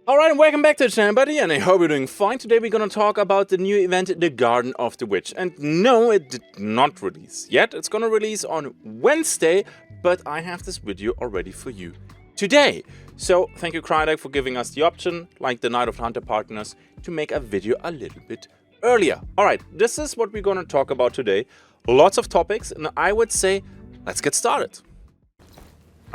Alright, and welcome back to the channel, buddy, and I hope you're doing fine. Today we're gonna talk about the new event, the Garden of the Witch. And no, it did not release yet. It's gonna release on Wednesday, but I have this video already for you today. So, thank you, Crydeck, for giving us the option, like the Night of the Hunter partners, to make a video a little bit earlier. Alright, this is what we're gonna talk about today. Lots of topics, and I would say, let's get started.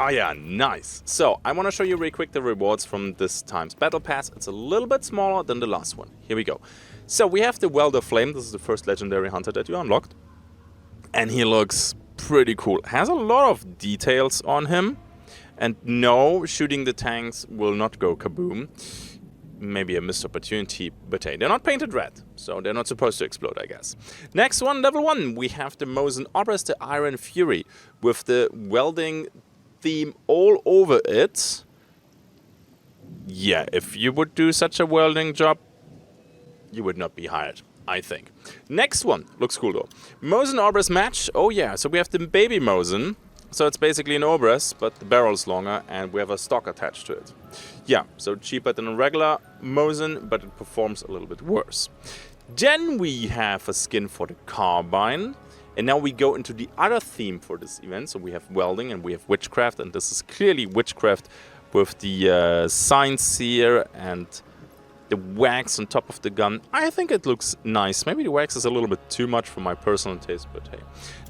Oh yeah, nice. So, I want to show you really quick the rewards from this time's Battle Pass. It's a little bit smaller than the last one. Here we go. So, we have the Welder Flame. This is the first legendary hunter that you unlocked. And he looks pretty cool. Has a lot of details on him. And no, shooting the tanks will not go kaboom. Maybe a missed opportunity, but hey, they're not painted red. So, they're not supposed to explode, I guess. Next one, level 1. We have the Mosin Obrez, the Iron Fury, with the welding theme all over it. Yeah, if you would do such a welding job, you would not be hired, I think. Next one, looks cool though. Mosin Obrez match. Oh yeah, so we have the baby Mosin. So it's basically an Obrez, but the barrel's longer and we have a stock attached to it. Yeah, so cheaper than a regular Mosin, but it performs a little bit worse. Then we have a skin for the Carbine. And now we go into the other theme for this event. So we have welding and we have witchcraft. And this is clearly witchcraft with the Seer and the wax on top of the gun. I think it looks nice. Maybe the wax is a little bit too much for my personal taste, but hey.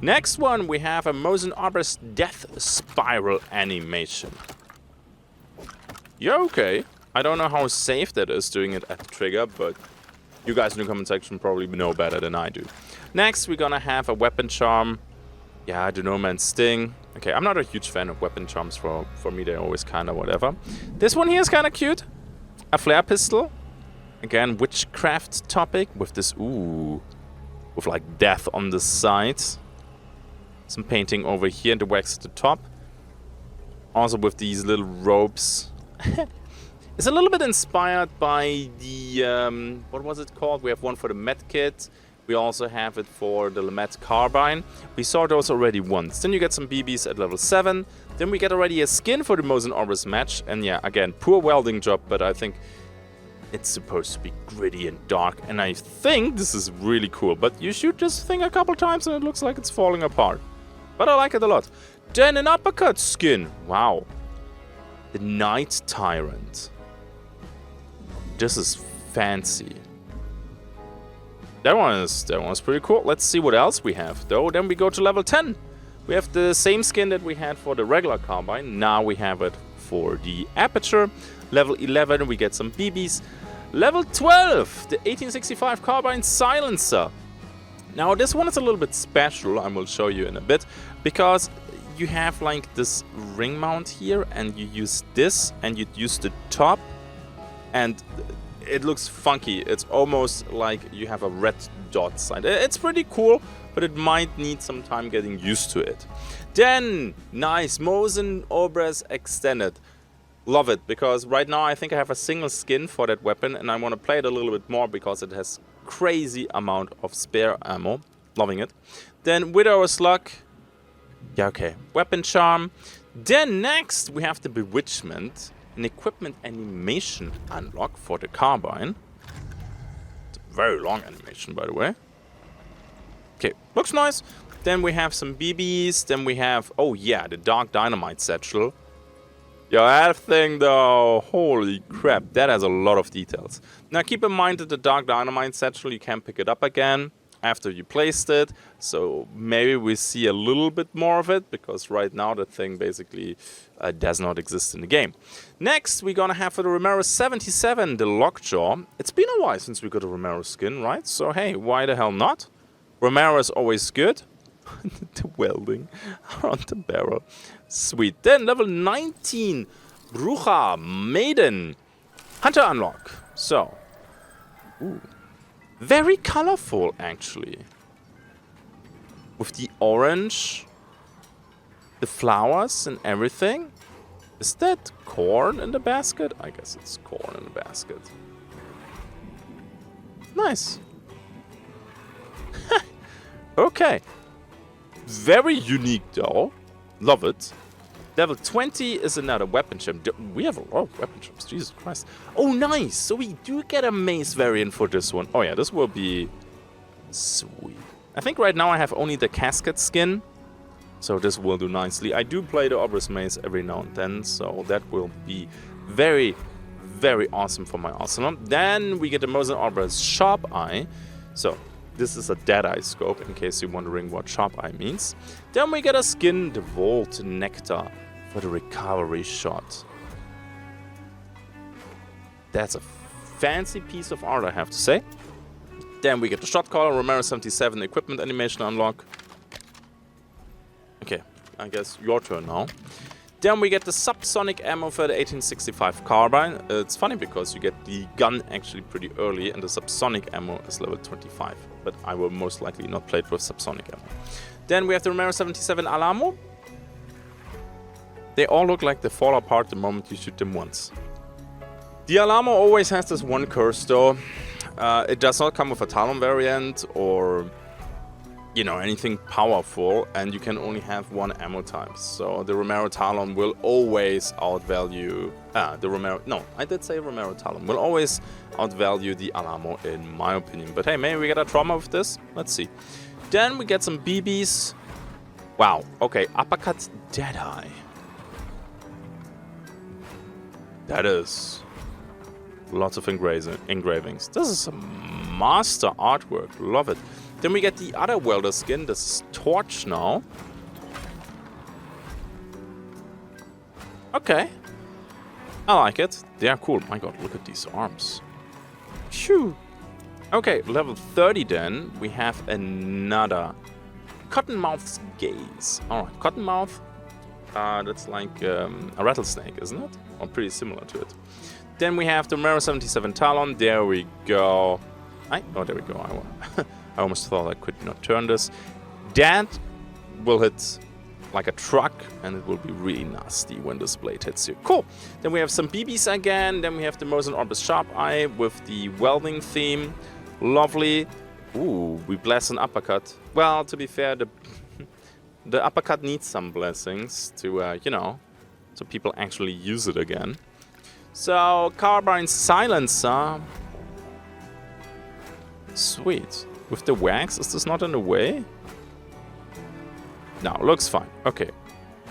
Next one, we have a Mosin Obrez Death Spiral animation. Yeah, okay. I don't know how safe that is doing it at the trigger, but you guys in the comment section probably know better than I do. Next, we're gonna have a weapon charm. Yeah, the No Man's Sting. Okay, I'm not a huge fan of weapon charms. For me, they're always kind of whatever. This one here is kind of cute. A flare pistol. Again, witchcraft topic with this, ooh, with like death on the side. Some painting over here and the wax at the top. Also with these little ropes. It's a little bit inspired by the, what was it called? We have one for the med kit. We also have it for the Lamette Carbine. We saw those already once. Then you get some BBs at level 7. Then we get already a skin for the Mosin Obrez match. And yeah, again, poor welding job, but I think it's supposed to be gritty and dark. And I think this is really cool. But you shoot this thing a couple times and it looks like it's falling apart. But I like it a lot. Then an uppercut skin. Wow. The Night Tyrant. This is fancy. That one's pretty cool. Let's see what else we have, though. Then we go to level 10. We have the same skin that we had for the regular Carbine. Now we have it for the Aperture. Level 11, we get some BBs. Level 12, the 1865 Carbine Silencer. Now, this one is a little bit special, I will show you in a bit, because you have like this ring mount here, and you use this, and you use the top, and it looks funky. It's almost like you have a red dot sign. It's pretty cool, but it might need some time getting used to it. Then, nice, Mosin Obrez Extended. Love it, because right now I think I have a single skin for that weapon, and I want to play it a little bit more because it has crazy amount of spare ammo. Loving it. Then, Widow's Luck. Yeah, okay. Weapon Charm. Then, next, we have the Bewitchment. An equipment animation unlock for the Carbine. It's a very long animation, by the way. Okay, looks nice. Then we have some BBs. Then we have, oh yeah, the Dark Dynamite Satchel. Yo, that thing though, holy crap, that has a lot of details. Now keep in mind that the Dark Dynamite Satchel, you can pick it up again after you placed it, so maybe we see a little bit more of it, because right now the thing basically does not exist in the game. Next, we're gonna have for the Romero 77, the Lockjaw. It's been a while since we got a Romero skin, right? So hey, why the hell not? Romero is always good. The welding around the barrel. Sweet. Then level 19, Bruja Maiden. Hunter unlock. So, ooh. Very colorful, actually. With the orange, the flowers and everything. Is that corn in the basket? I guess it's corn in the basket. Nice. Okay. Very unique, though. Love it. Level 20 is another weapon champ. We have a lot of weapon champs, Jesus Christ. Oh, nice! So we do get a mace variant for this one. Oh yeah, this will be sweet. I think right now I have only the casket skin, so this will do nicely. I do play the Obrez mace every now and then, so that will be very, very awesome for my arsenal. Then we get the Mosin Obrez Sharpeye. So this is a Deadeye scope, in case you're wondering what Sharpeye means. Then we get a skin, the Vault Nectar, for the recovery shot. That's a fancy piece of art, I have to say. Then we get the shot caller, Romero 77 equipment animation unlock. Okay, I guess your turn now. Then we get the subsonic ammo for the 1865 Carbine. It's funny because you get the gun actually pretty early and the subsonic ammo is level 25. But I will most likely not play it with subsonic ammo. Then we have the Romero 77 Alamo. They all look like they fall apart the moment you shoot them once. The Alamo always has this one curse though. It does not come with a Talon variant or, you know, anything powerful, and you can only have one ammo type. So the Romero Talon will always outvalue the Romero. No, I did say Romero Talon will always outvalue the Alamo in my opinion. But hey, maybe we get a trauma with this. Let's see. Then we get some BBs. Wow. Okay, uppercut Deadeye. That is lots of engravings. This is a master artwork. Love it. Then we get the other welder skin. This is Torch now. Okay. I like it. They are cool. My god, look at these arms. Phew. Okay, level 30 then. We have another Cottonmouth's Gaze. Alright, Cottonmouth. That's like a rattlesnake, isn't it? Or pretty similar to it. Then we have the Romero 77 Talon. There we go. Oh, there we go. I almost thought I could not turn this. That will hit like a truck, and it will be really nasty when this blade hits you. Cool. Then we have some BBs again. Then we have the Mosin Obrez Sharpeye with the welding theme. Lovely. Ooh, we bless an uppercut. Well, to be fair, the uppercut needs some blessings to, you know, so people actually use it again. So, Carbine Silencer. Sweet. With the wax, is this not in the way? No, looks fine. Okay.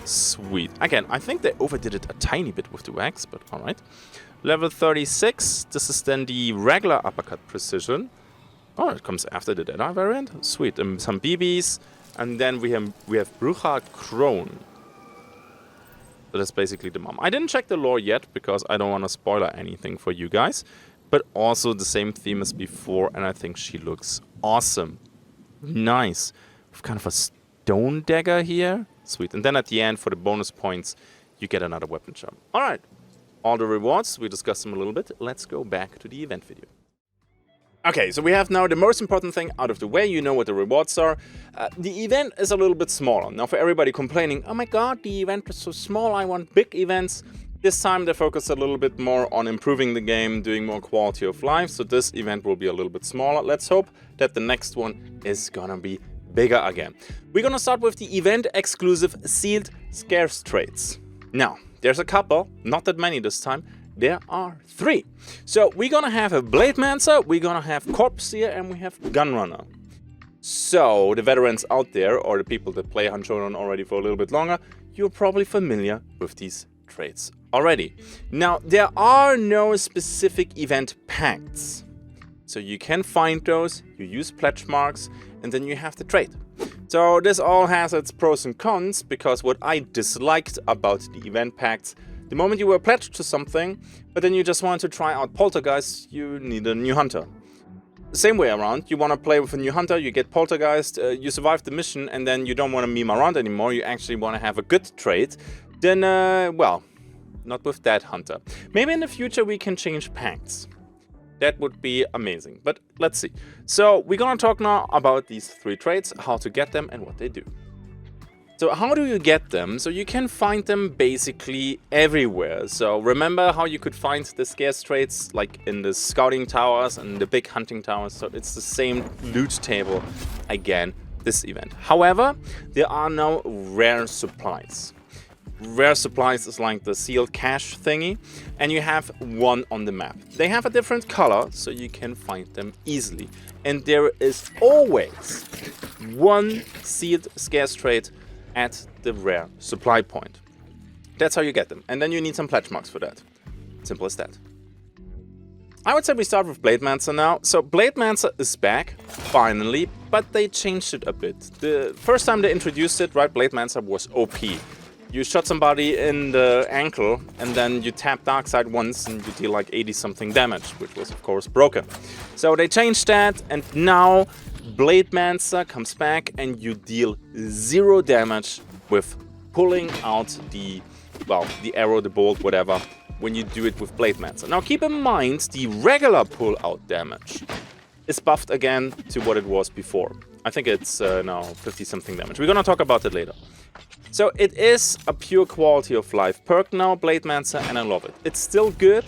Sweet. Again, I think they overdid it a tiny bit with the wax, but alright. Level 36. This is then the regular uppercut precision. Oh, it comes after the Deadeye variant. Sweet. Some BBs. And then we have Brucha Crone. So that's basically the mom. I didn't check the lore yet because I don't want to spoiler anything for you guys. But also the same theme as before, and I think she looks awesome. Nice. With kind of a stone dagger here. Sweet. And then at the end, for the bonus points, you get another weapon charm. Alright. All the rewards, we discussed them a little bit. Let's go back to the event video. Okay, so we have now the most important thing out of the way. You know what the rewards are. The event is a little bit smaller. Now for everybody complaining, oh my god, the event is so small, I want big events. This time they focus a little bit more on improving the game, doing more quality of life. So this event will be a little bit smaller. Let's hope that the next one is gonna be bigger again. We're gonna start with the event exclusive sealed scarce traits. Now, there's a couple, not that many this time. There are 3. So we're gonna have a Blade Mancer, we're gonna have Corpse Seer, and we have Gunrunner. So the veterans out there, or the people that play Hanso already for a little bit longer, you're probably familiar with these traits already. Now, there are no specific event pacts. So you can find those, you use pledge marks, and then you have the trait. So this all has its pros and cons, because what I disliked about the event pacts, the moment you were pledged to something, but then you just wanted to try out Poltergeist, you need a new hunter. Same way around, you want to play with a new hunter, you get Poltergeist, you survive the mission, and then you don't want to meme around anymore, you actually want to have a good trait, then, well, not with that hunter. Maybe in the future we can change pacts. That would be amazing, but let's see. So we're gonna talk now about these 3 traits, how to get them and what they do. So how do you get them? So you can find them basically everywhere. So remember how you could find the scarce traits like in the scouting towers and the big hunting towers. So it's the same loot table again this event. However, there are no rare supplies. rare supplies is like the sealed cache thingy, and you have one on the map. They have a different color, so you can find them easily. And there is always one sealed scarce trait at the rare supply point. That's how you get them. And then you need some pledge marks for that. Simple as that. I would say we start with Blade Mancer now. So Blade Mancer is back, finally, but they changed it a bit. The first time they introduced it, right, Blade Mancer was OP. You shot somebody in the ankle and then you tap Darkside once and you deal like 80 something damage, which was of course broken. So they changed that, and now Blade Mancer comes back and you deal 0 damage with pulling out the arrow, the bolt, whatever, when you do it with Blade Mancer. Now keep in mind, the regular pull-out damage is buffed again to what it was before. I think it's now 50-something damage. We're gonna talk about it later. So it is a pure quality of life perk now, Blade Mancer, and I love it. It's still good,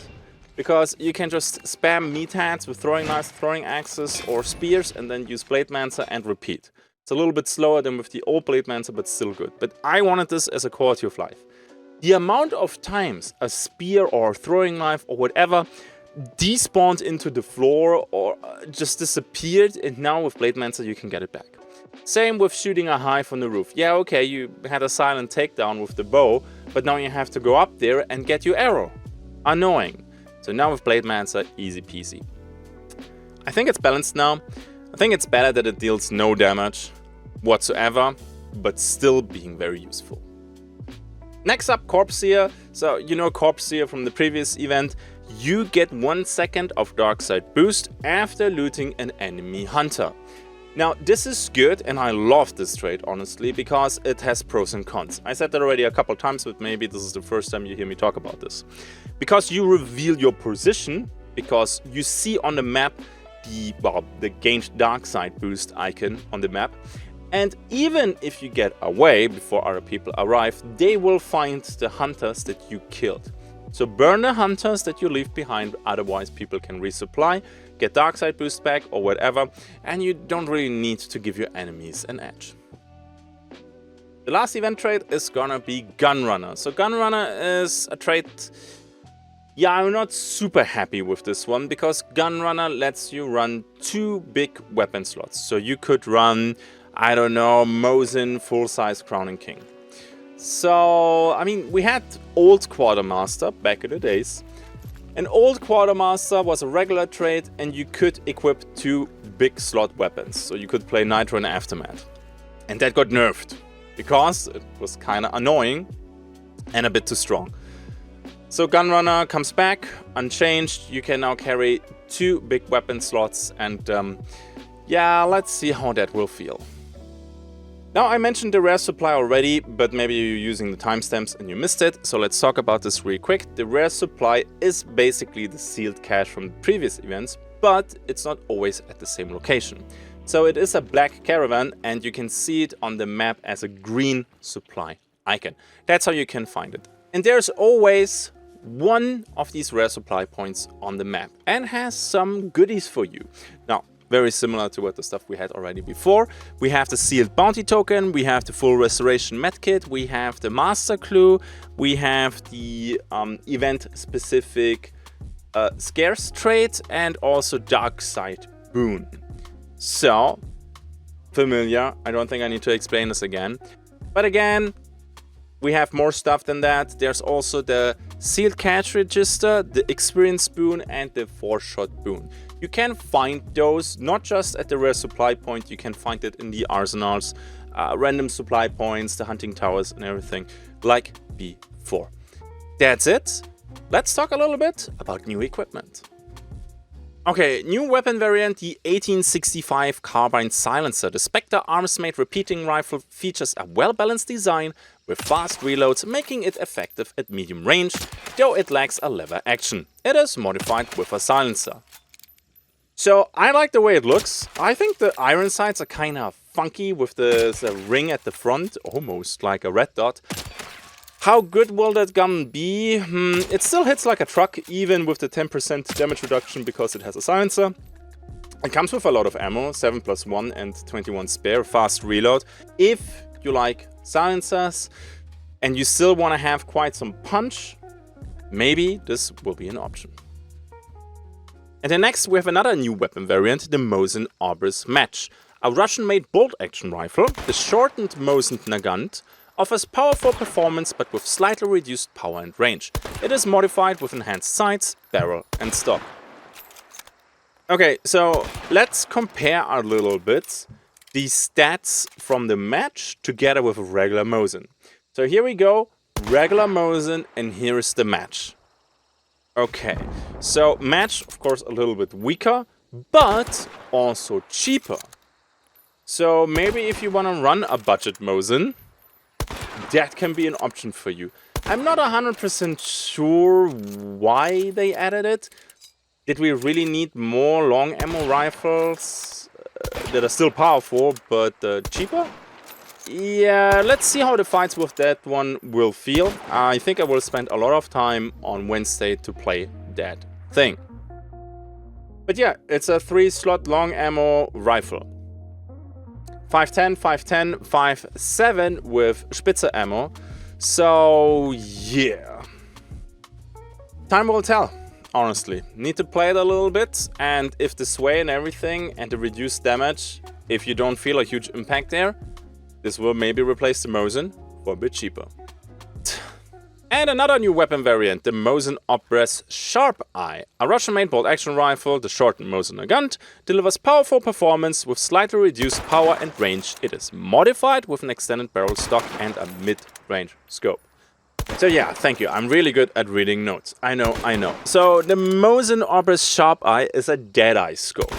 because you can just spam meatheads with throwing knives, throwing axes, or spears, and then use Blade Mancer and repeat. It's a little bit slower than with the old Blade Mancer, but still good. But I wanted this as a quality of life. The amount of times a spear or throwing knife or whatever despawned into the floor or just disappeared, and now with Blade Mancer you can get it back. Same with shooting a hive on the roof. Yeah, okay, you had a silent takedown with the bow, but now you have to go up there and get your arrow. Annoying. So now with Blade Mancer, easy peasy. I think it's balanced now. I think it's better that it deals no damage whatsoever, but still being very useful. Next up, Corpse Seer. So you know Corpse Seer from the previous event. You get 1 second of Darkside boost after looting an enemy hunter. Now this is good, and I love this trait honestly, because it has pros and cons. I said that already a couple times, but maybe this is the first time you hear me talk about this. Because you reveal your position, because you see on the map the gained Darkside boost icon on the map. And even if you get away before other people arrive, they will find the hunters that you killed. So burn the hunters that you leave behind, otherwise people can resupply, get Darkside boost back or whatever, and you don't really need to give your enemies an edge. The last event trait is gonna be Gunrunner. So Gunrunner is a trait, yeah, I'm not super happy with this one, because Gunrunner lets you run 2 big weapon slots. So you could run, I don't know, Mosin full-size Crowning King. So, I mean, we had Old Quartermaster back in the days. An Old Quartermaster was a regular trait, and you could equip 2 big slot weapons. So you could play Nitro and Aftermath. And that got nerfed, because it was kind of annoying and a bit too strong. So Gunrunner comes back, unchanged. You can now carry 2 big weapon slots, and yeah, let's see how that will feel. Now, I mentioned the rare supply already, but maybe you're using the timestamps and you missed it, so let's talk about this real quick. The rare supply is basically the sealed cache from the previous events, but it's not always at the same location. So it is a black caravan, and you can see it on the map as a green supply icon. That's how you can find it. And there's always one of these rare supply points on the map, and has some goodies for you. Now, very similar to what the stuff we had already before. We have the sealed bounty token, we have the full restoration medkit, we have the master clue, we have the event specific scarce trait, and also Darkside boon. So, familiar, I don't think I need to explain this again. But again, we have more stuff than that. There's also the sealed cache register, the experience boon, and the 4-shot boon. You can find those not just at the rare supply point, you can find it in the arsenals, random supply points, the hunting towers, and everything like before. That's it. Let's talk a little bit about new equipment. Okay, new weapon variant, the 1865 Carbine Silencer. The Spectre Arms-Made Repeating Rifle features a well-balanced design with fast reloads, making it effective at medium range, though it lacks a lever action. It is modified with a silencer. So I like the way it looks. I think the iron sights are kind of funky with the ring at the front, almost like a red dot. How good will that gun be? It still hits like a truck, even with the 10% damage reduction, because it has a silencer. It comes with a lot of ammo, 7+1 and 21 spare, fast reload. If you like silencers, and you still want to have quite some punch, maybe this will be an option. And then next we have another new weapon variant, the Mosin Obrez Match. A Russian-made bolt-action rifle, the shortened Mosin Nagant, offers powerful performance but with slightly reduced power and range. It is modified with enhanced sights, barrel and stock. Okay, so let's compare a little bit the stats from the match together with a regular Mosin. So here we go, regular Mosin, and here is the match. Okay, so match, of course, a little bit weaker, but also cheaper. So maybe if you want to run a budget Mosin, that can be an option for you. I'm not 100% sure why they added it. Did we really need more long ammo rifles that are still powerful but cheaper? Yeah, let's see how the fights with that one will feel. I think I will spend a lot of time on Wednesday to play that thing. But yeah, it's a 3-slot long ammo rifle. 510, 510, 5.7 with Spitze ammo. So yeah. Time will tell, honestly. Need to play it a little bit, and if the sway and everything and the reduced damage, if you don't feel a huge impact there, this will maybe replace the Mosin for a bit cheaper. And another new weapon variant, the Mosin Obrez Sharpeye. A Russian-made bolt-action rifle, the shortened Mosin Nagant, delivers powerful performance with slightly reduced power and range. It is modified with an extended barrel stock and a mid-range scope. So yeah, thank you. I'm really good at reading notes. I know. So the Mosin Obrez Sharpeye is a Deadeye scope.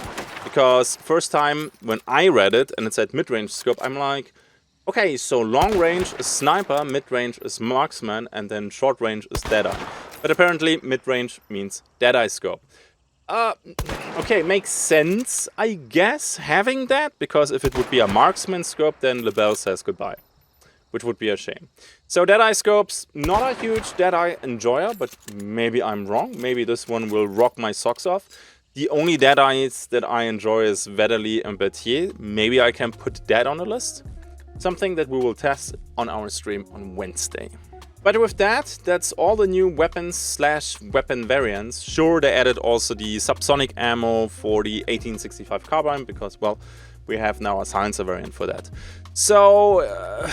Because first time when I read it and it said mid-range scope, I'm like, okay, so long range is sniper, mid-range is marksman, and then short range is Deadeye. But apparently mid-range means Deadeye scope. Okay, makes sense, I guess, having that, because if it would be a marksman scope, then Lebel says goodbye, which would be a shame. So Deadeye scopes, not a huge Deadeye enjoyer, but maybe I'm wrong. Maybe this one will rock my socks off. The only Deadeyes that I enjoy is Vedderly and Berthier. Maybe I can put that on the list. Something that we will test on our stream on Wednesday. But with that, that's all the new weapons/weapon variants. Sure, they added also the subsonic ammo for the 1865 carbine, because, well, we have now a silencer variant for that. So,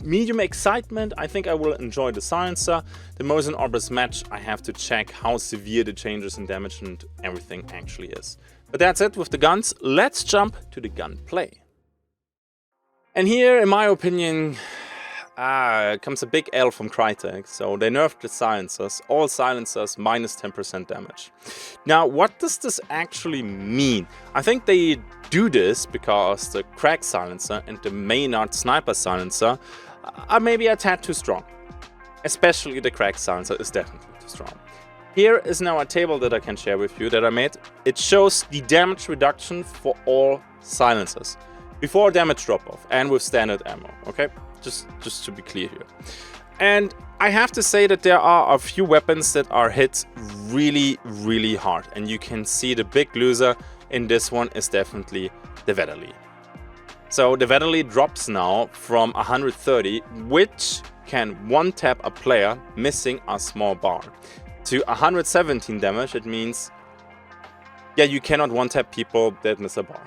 medium excitement. I think I will enjoy the silencer. The Mosin Obrez Match, I have to check how severe the changes in damage and everything actually is. But that's it with the guns. Let's jump to the gunplay. And here, in my opinion, comes a big L from Crytek. So they nerfed the silencers, all silencers minus 10% damage. Now, what does this actually mean? I think they do this because the crack silencer and the Maynard sniper silencer are maybe a tad too strong. Especially the crack silencer is definitely too strong. Here is now a table that I can share with you that I made. It shows the damage reduction for all silencers. Before damage drop-off and with standard ammo, okay? Just to be clear here. And I have to say that there are a few weapons that are hit really, really hard. And you can see the big loser in this one is definitely the Vedderly. So the Vedderly drops now from 130, which can one-tap a player missing a small bar, to 117 damage. It means, yeah, you cannot one-tap people that miss a bar.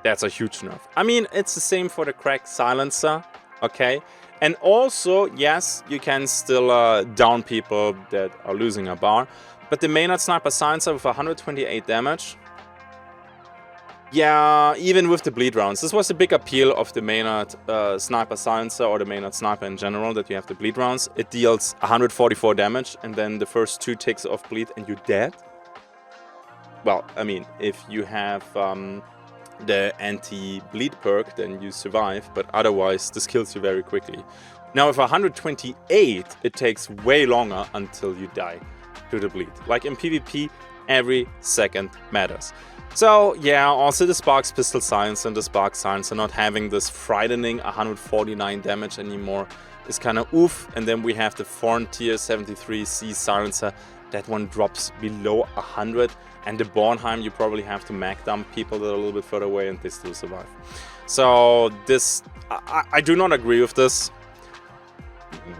That's a huge nerf. I mean, it's the same for the crack silencer, okay? And also, yes, you can still down people that are losing a bar. But the Maynard sniper silencer with 128 damage, yeah, even with the bleed rounds. This was the big appeal of the Maynard sniper silencer, or the Maynard sniper in general, that you have the bleed rounds. It deals 144 damage, and then the first 2 ticks of bleed and you're dead. Well, I mean, if you have the anti-bleed perk, then you survive, but otherwise this kills you very quickly. Now with 128, it takes way longer until you die to the bleed. Like in PvP, every second matters. So yeah, also the Sparks pistol silencer and the Spark silencer not having this frightening 149 damage anymore is kind of oof. And then we have the Frontier 73C silencer. That one drops below 100. And the Bornheim, you probably have to mag dump people that are a little bit further away and they still survive. So this, I do not agree with this.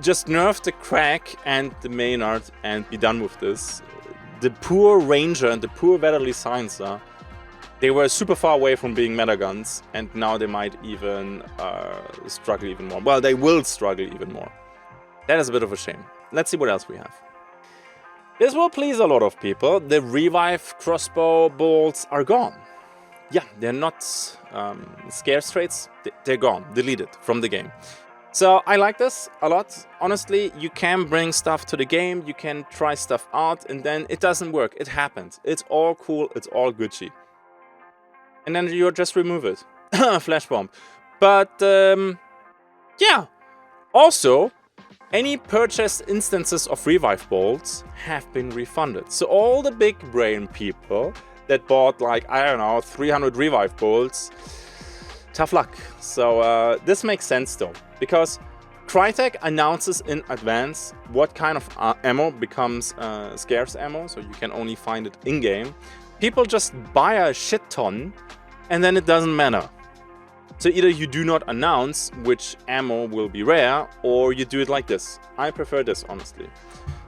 just nerf the Crack and the Maynard and be done with this. The poor Ranger and the poor Deadeye Silencer, they were super far away from being meta guns, and now they might even struggle even more. Well, they will struggle even more. That is a bit of a shame. Let's see what else we have. This will please a lot of people. The Revive crossbow bolts are gone. Yeah, they're not scarce traits. They're gone, deleted from the game. So I like this a lot. Honestly, you can bring stuff to the game, you can try stuff out, and then it doesn't work. It happens. It's all cool, it's all Gucci. And then you just remove it. Flash bomb. But yeah. Also, any purchased instances of Revive bolts have been refunded. So all the big brain people that bought, like, I don't know, 300 Revive bolts, tough luck. So this makes sense though, because Crytek announces in advance what kind of ammo becomes scarce ammo, so you can only find it in-game. People just buy a shit ton, and then it doesn't matter. So either you do not announce which ammo will be rare, or you do it like this. I prefer this, honestly.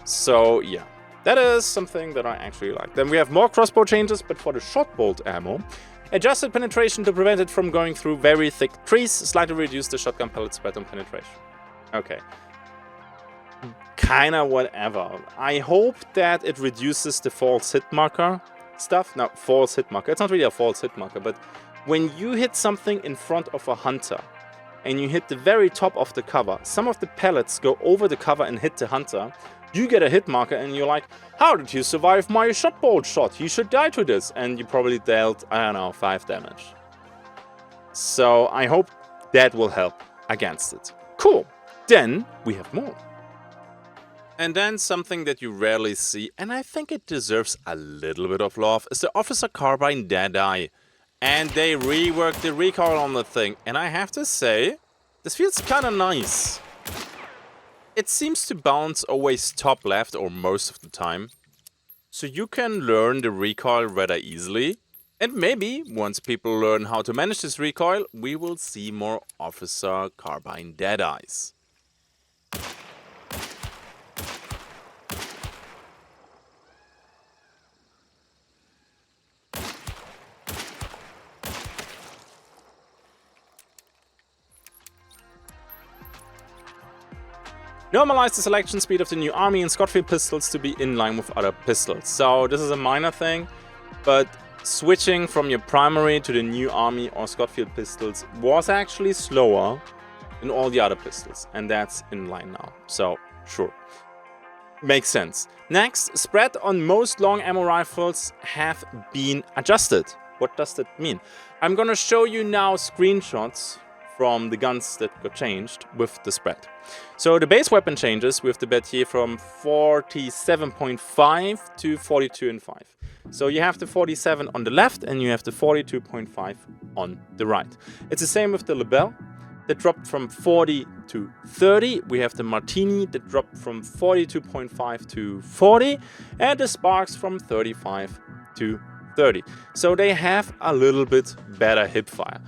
So yeah, that is something that I actually like. Then we have more crossbow changes, but for the shot bolt ammo. Adjusted penetration to prevent it from going through very thick trees. Slightly reduce the shotgun pellet spread on penetration. Okay. Kinda whatever. I hope that it reduces the false hit marker stuff. Now, false hit marker. It's not really a false hit marker, but when you hit something in front of a hunter and you hit the very top of the cover, some of the pellets go over the cover and hit the hunter. You get a hit marker and you're like, how did you survive my shot bolt shot? You should die to this. And you probably dealt, I don't know, 5 damage. So I hope that will help against it. Cool. Then we have more. And then something that you rarely see, and I think it deserves a little bit of love, is the Officer Carbine Deadeye. And they reworked the recoil on the thing. And I have to say, this feels kind of nice. It seems to bounce always top left or most of the time. So you can learn the recoil rather easily. And maybe, once people learn how to manage this recoil, we will see more Officer Carbine Deadeyes. Normalize the selection speed of the new army and Scotfield pistols to be in line with other pistols. So this is a minor thing, but switching from your primary to the new army or Scotfield pistols was actually slower than all the other pistols, and that's in line now. So sure, makes sense. Next, spread on most long ammo rifles have been adjusted. What does that mean? I'm gonna show you now screenshots from the guns that got changed with the spread. So the base weapon changes with the Berthier from 47.5 to 42.5. So you have the 47 on the left and you have the 42.5 on the right. It's the same with the Lebel that dropped from 40 to 30. We have the Martini that dropped from 42.5 to 40, and the Sparks from 35 to 30. So they have a little bit better hipfire.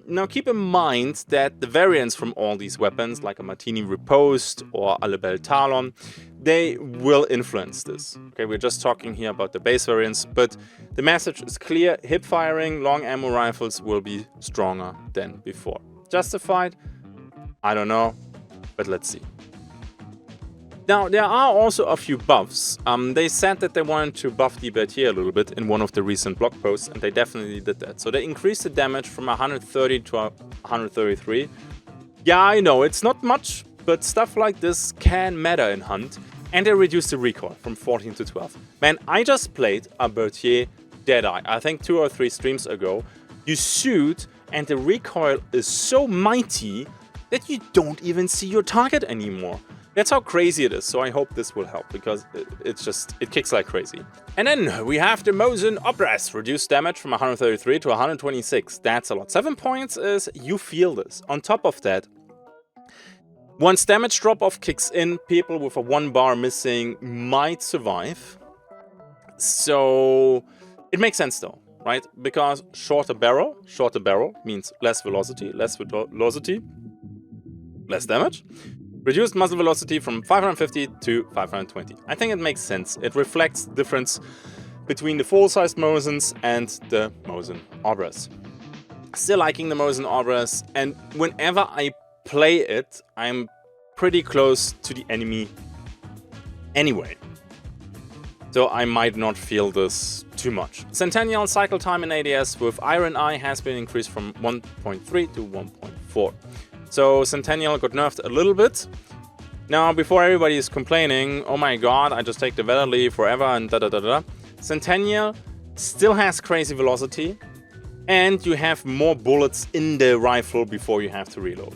Now keep in mind that the variants from all these weapons, like a Martini Riposte or a Lebel Talon, they will influence this. Okay, we're just talking here about the base variants, but the message is clear: hip firing long ammo rifles will be stronger than before. Justified? I don't know, but let's see. Now, there are also a few buffs. They said that they wanted to buff the Berthier a little bit in one of the recent blog posts, and they definitely did that. So they increased the damage from 130 to 133. Yeah, I know, it's not much, but stuff like this can matter in Hunt. And they reduced the recoil from 14 to 12. Man, I just played a Berthier Deadeye, I think 2 or 3 streams ago. You shoot, and the recoil is so mighty that you don't even see your target anymore. That's how crazy it is, so I hope this will help, because it kicks like crazy. And then we have the Mosin Obrez, reduced damage from 133 to 126. That's a lot. 7 points is, you feel this. On top of that, once damage drop-off kicks in, people with a 1 bar missing might survive. So it makes sense though, right? Because shorter barrel means less velocity, less damage. Reduced muzzle velocity from 550 to 520. I think it makes sense. It reflects the difference between the full-sized Mosins and the Mosin Obrez. Still liking the Mosin Obrez, and whenever I play it, I'm pretty close to the enemy anyway. So I might not feel this too much. Centennial cycle time in ADS with Iron Eye has been increased from 1.3 to 1.4. So Centennial got nerfed a little bit. Now, before everybody is complaining, oh my god, I just take the Valley forever and da-da-da-da. Centennial still has crazy velocity, and you have more bullets in the rifle before you have to reload.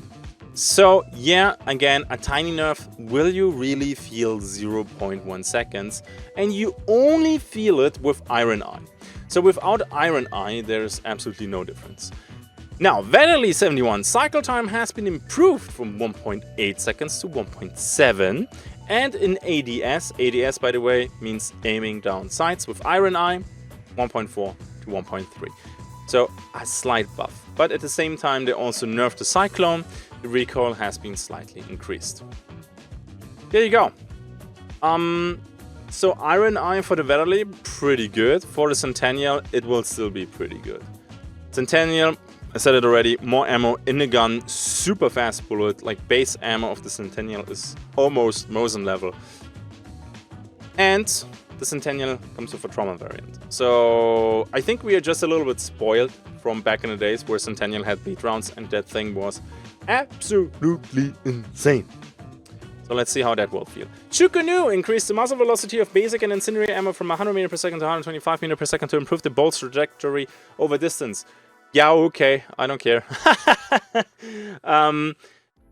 So yeah, again, a tiny nerf. Will you really feel 0.1 seconds? And you only feel it with Iron Eye. So without Iron Eye, there's absolutely no difference. Now, Valley 71 cycle time has been improved from 1.8 seconds to 1.7. And in ADS by the way means aiming down sights with Iron Eye, 1.4 to 1.3. So a slight buff. But at the same time, they also nerfed the Cyclone. The recoil has been slightly increased. There you go. So Iron Eye for the Valley, pretty good. For the Centennial, it will still be pretty good. Centennial, I said it already, more ammo in the gun, super fast bullet, like base ammo of the Centennial is almost Mosin level. And the Centennial comes with a trauma variant. So I think we are just a little bit spoiled from back in the days where Centennial had beat rounds and that thing was absolutely insane. So let's see how that will feel. Chukunu increased the muzzle velocity of basic and incendiary ammo from 100 meters per second to 125 meters per second to improve the bolt's trajectory over distance. Yeah, okay, I don't care.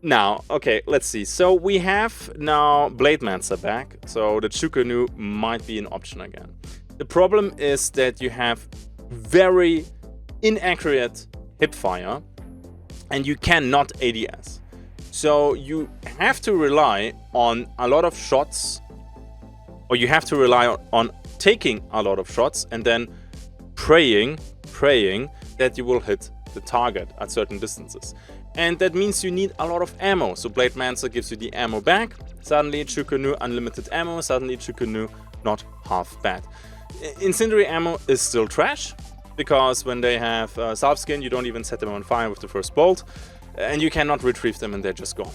Now, okay, let's see. So we have now Blade Mancer back, so the Chukunu might be an option again. The problem is that you have very inaccurate hipfire and you cannot ADS. So you have to rely on a lot of shots, or you have to rely on taking a lot of shots and then praying that you will hit the target at certain distances. And that means you need a lot of ammo. So Blade Mancer gives you the ammo back. Suddenly Chukunu unlimited ammo. Suddenly Chukunu not half bad. Incendiary ammo is still trash, because when they have Salve Skin, you don't even set them on fire with the first bolt. And you cannot retrieve them and they're just gone.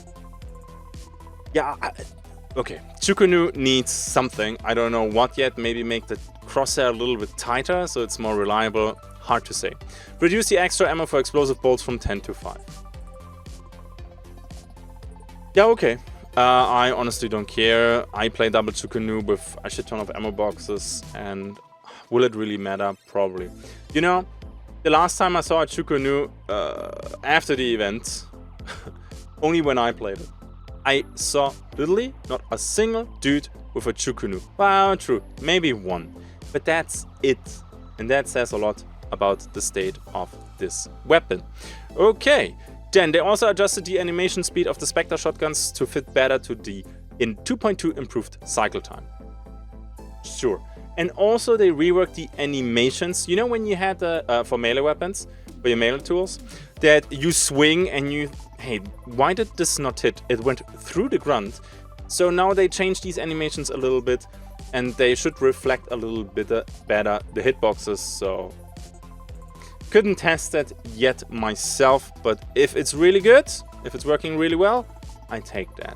Yeah, okay. Chukunu needs something. I don't know what yet. Maybe make the crosshair a little bit tighter so it's more reliable. Hard to say. Reduce the extra ammo for explosive bolts from 10 to 5. Yeah, okay. I honestly don't care. I play double Chukunu with a shit ton of ammo boxes, and will it really matter? Probably. You know, the last time I saw a Chukunu after the event, only when I played it, I saw literally not a single dude with a Chukunu. Well, true, maybe one, but that's it. And that says a lot about the state of this weapon. Okay. Then they also adjusted the animation speed of the Spectre shotguns to fit better to the in 2.2 improved cycle time. Sure. And also they reworked the animations. You know when you had for melee weapons, for your melee tools, that you swing and you, hey, why did this not hit? It went through the grunt. So now they changed these animations a little bit and they should reflect a little bit better the hitboxes. So couldn't test that yet myself, but if it's really good, if it's working really well, I take that.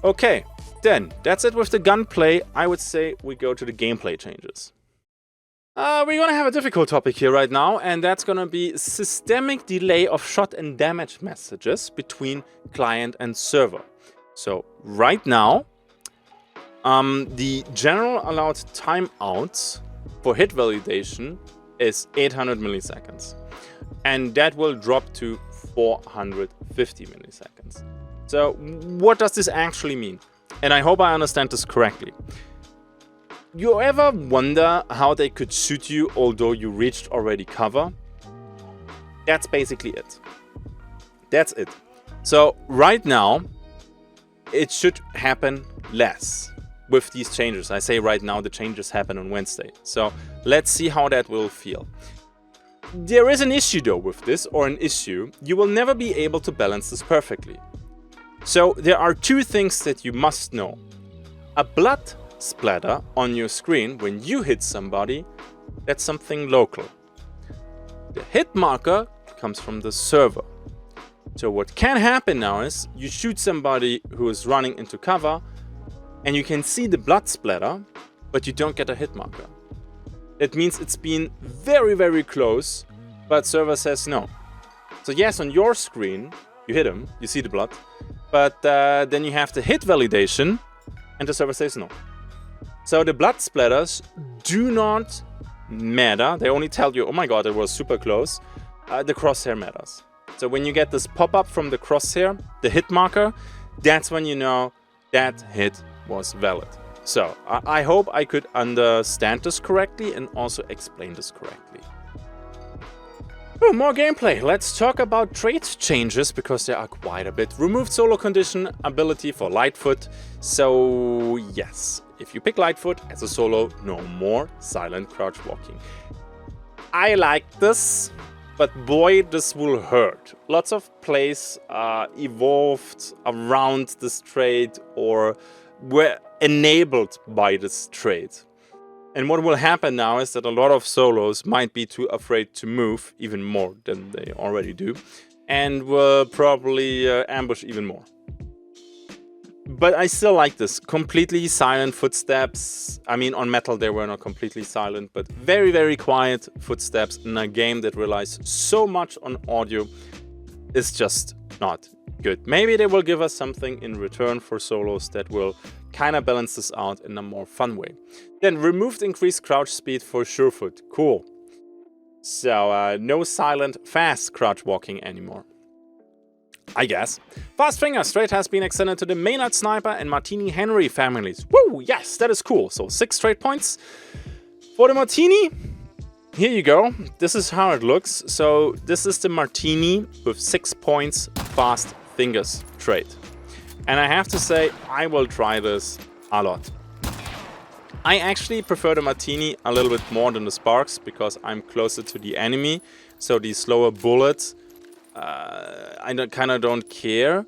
Okay, then that's it with the gunplay. I would say we go to the gameplay changes. We're gonna have a difficult topic here right now, and that's gonna be systemic delay of shot and damage messages between client and server. So right now, the general allowed timeouts for hit validation is 800 milliseconds, and that will drop to 450 milliseconds. So what does this actually mean? And I hope I understand this correctly. You ever wonder how they could shoot you although you reached already cover? That's basically it. That's it. So right now it should happen less with these changes. I say right now, the changes happen on Wednesday. So let's see how that will feel. There is an issue though with this, or an issue. You will never be able to balance this perfectly. So there are two things that you must know. A blood splatter on your screen when you hit somebody, that's something local. The hit marker comes from the server. So what can happen now is you shoot somebody who is running into cover and you can see the blood splatter, but you don't get a hit marker. That means it's been very, very close, but server says no. So yes, on your screen, you hit him, you see the blood, but then you have the hit validation and the server says no. So the blood splatters do not matter. They only tell you, oh my god, it was super close. The crosshair matters. So when you get this pop-up from the crosshair, the hit marker, that's when you know that hit was valid. So I hope I could understand this correctly and also explain this correctly. Oh, more gameplay. Let's talk about trait changes because there are quite a bit. Removed solo condition ability for Lightfoot. So yes, if you pick Lightfoot as a solo, no more silent crouch walking. I like this, but boy, this will hurt. Lots of plays evolved around this trait or were enabled by this trait. And what will happen now is that a lot of solos might be too afraid to move, even more than they already do, and will probably ambush even more. But I still like this. Completely silent footsteps. I mean, on Metal they were not completely silent, but very, very quiet footsteps in a game that relies so much on audio is just not good. Maybe they will give us something in return for solos that will kind of balance this out in a more fun way. Then removed increased crouch speed for Surefoot. Cool. So no silent fast crouch walking anymore, I guess. Fast Finger straight has been extended to the Maynard Sniper and Martini Henry families. Woo! Yes, that is cool. So 6 straight points. For the Martini, here you go. This is how it looks. So this is the Martini with 6 points Fast Fingers trait. And I have to say, I will try this a lot. I actually prefer the Martini a little bit more than the Sparks because I'm closer to the enemy. So these slower bullets, I kind of don't care.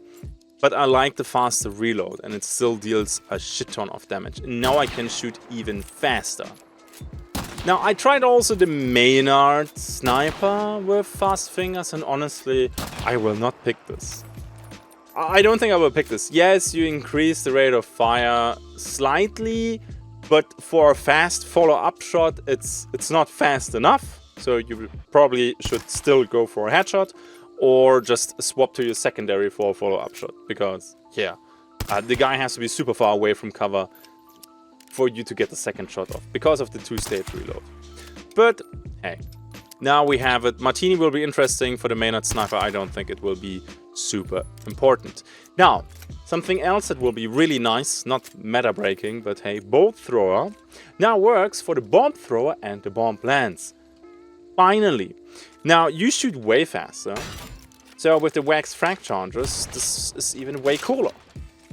But I like the faster reload and it still deals a shit ton of damage. And now I can shoot even faster. Now I tried also the Maynard Sniper with Fast Fingers and honestly, I will not pick this. I don't think I will pick this. Yes, you increase the rate of fire slightly, but for a fast follow-up shot, it's not fast enough. So you probably should still go for a headshot or just swap to your secondary for a follow-up shot. Because, yeah, the guy has to be super far away from cover for you to get the second shot off because of the 2-stage reload. But, hey, now we have it. Martini will be interesting. For the Maynard Sniper, I don't think it will be super important. Now, something else that will be really nice, not meta breaking, but hey, Bolt Thrower now works for the Bomb Thrower and the Bomb Lance. Finally. Now, you shoot way faster. So with the Wax Frag Charges, this is even way cooler.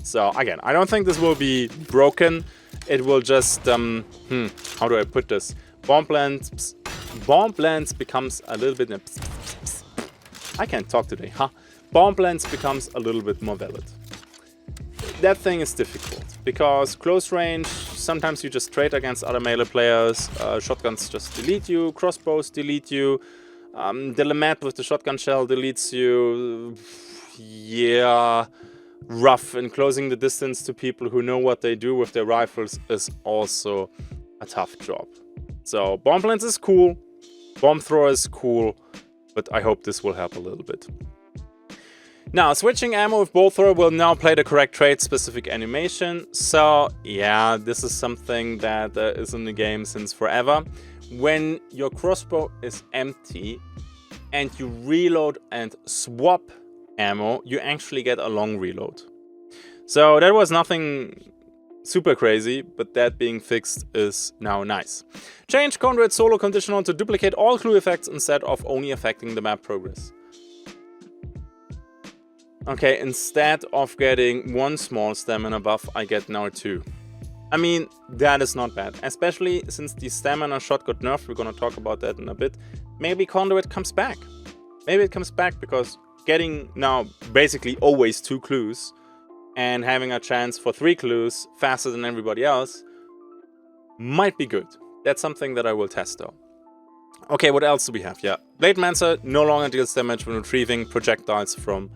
So again, I don't think this will be broken. It will just, how do I put this? Bomb Lance becomes a little bit... I can't talk today, huh? Bomb Lance becomes a little bit more valid. That thing is difficult, because close range, sometimes you just trade against other melee players, shotguns just delete you, crossbows delete you, the Lamette with the shotgun shell deletes you, yeah, rough, and closing the distance to people who know what they do with their rifles is also a tough job. So Bomb Lance is cool, Bomb Thrower is cool, but I hope this will help a little bit. Now, switching ammo with Bolt Thrower will now play the correct trait-specific animation. So, yeah, this is something that is in the game since forever. When your crossbow is empty and you reload and swap ammo, you actually get a long reload. So that was nothing super crazy, but that being fixed is now nice. Change Conrad solo conditional to duplicate all clue effects instead of only affecting the map progress. Okay, instead of getting 1 small stamina buff, I get now 2. I mean, that is not bad. Especially since the stamina shot got nerfed, we're gonna talk about that in a bit. Maybe Conduit comes back. Maybe it comes back because getting now basically always 2 clues and having a chance for 3 clues faster than everybody else might be good. That's something that I will test though. Okay, what else do we have? Yeah, Blade Mancer no longer deals damage when retrieving projectiles from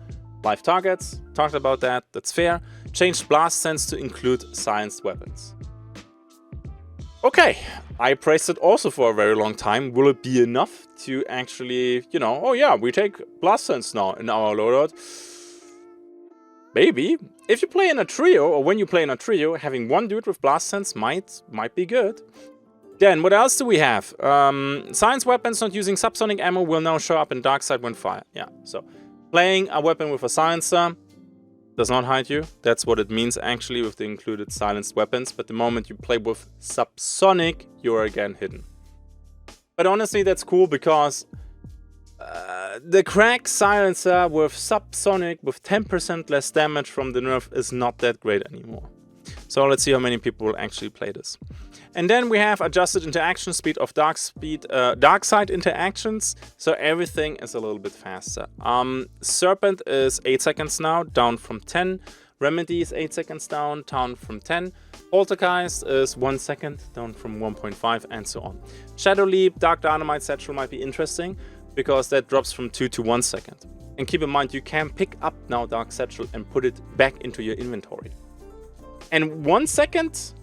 live targets. Talked about that, that's fair. Changed blast sense to include silenced weapons. Okay, I praised it also for a very long time. Will it be enough to actually, you know, oh yeah, we take blast sense now in our loadout? Maybe. If you play in a trio, or when you play in a trio, having one dude with blast sense might be good. Then, what else do we have? Science weapons not using subsonic ammo will now show up in dark side when fired. Yeah, so playing a weapon with a silencer does not hide you. That's what it means actually with the included silenced weapons. But the moment you play with subsonic, you are again hidden. But honestly, that's cool because the crack silencer with subsonic with 10% less damage from the nerf is not that great anymore. So let's see how many people will actually play this. And then we have adjusted interaction speed of dark side interactions, so everything is a little bit faster. Serpent is 8 seconds now, down from 10. Remedy is 8 seconds down from 10. Poltergeist is 1 second, down from 1.5, and so on. Shadow Leap, Dark Dynamite, Satchel might be interesting, because that drops from 2 to 1 second. And keep in mind, you can pick up now Dark Satchel and put it back into your inventory. And 1 second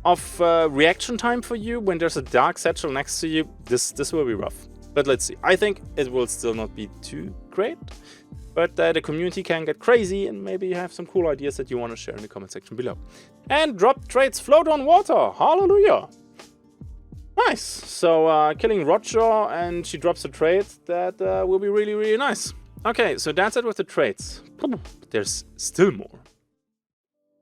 of reaction time for you when there's a Dark Satchel next to you, this will be rough. But let's see. I think it will still not be too great. But the community can get crazy, and maybe you have some cool ideas that you want to share in the comment section below. And drop traits float on water. Hallelujah. Nice. So killing Roger, and she drops a trait that will be really, really nice. Okay, so that's it with the traits. There's still more.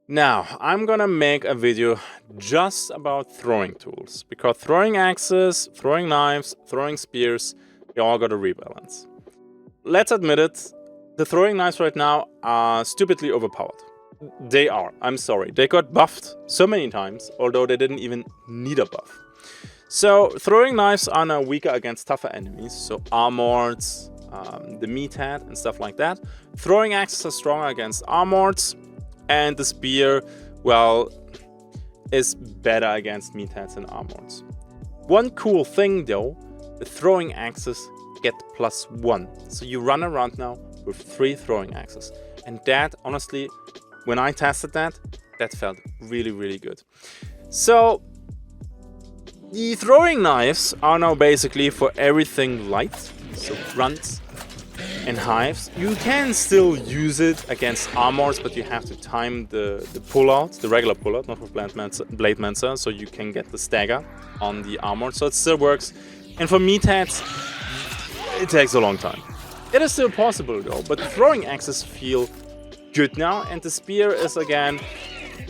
Now, I'm gonna make a video just about throwing tools, because throwing axes, throwing knives, throwing spears, they all got a rebalance. Let's admit it, the throwing knives right now are stupidly overpowered. They are, I'm sorry. They got buffed so many times, although they didn't even need a buff. So, throwing knives are now weaker against tougher enemies, so armoreds, the meathead and stuff like that. Throwing axes are stronger against armoreds. And the spear, well, is better against meatheads and armoreds. One cool thing though, the throwing axes get +1. So you run around now with 3 throwing axes. And that, honestly, when I tested that felt really, really good. So, the throwing knives are now basically for everything light. So grunts and hives. You can still use it against armors, but you have to time the pullout, the regular pullout, not with Blade Mancer, so you can get the stagger on the armor. So it still works. And for meatheads, it takes a long time. It is still possible though, but the throwing axes feel good now, and the spear is again,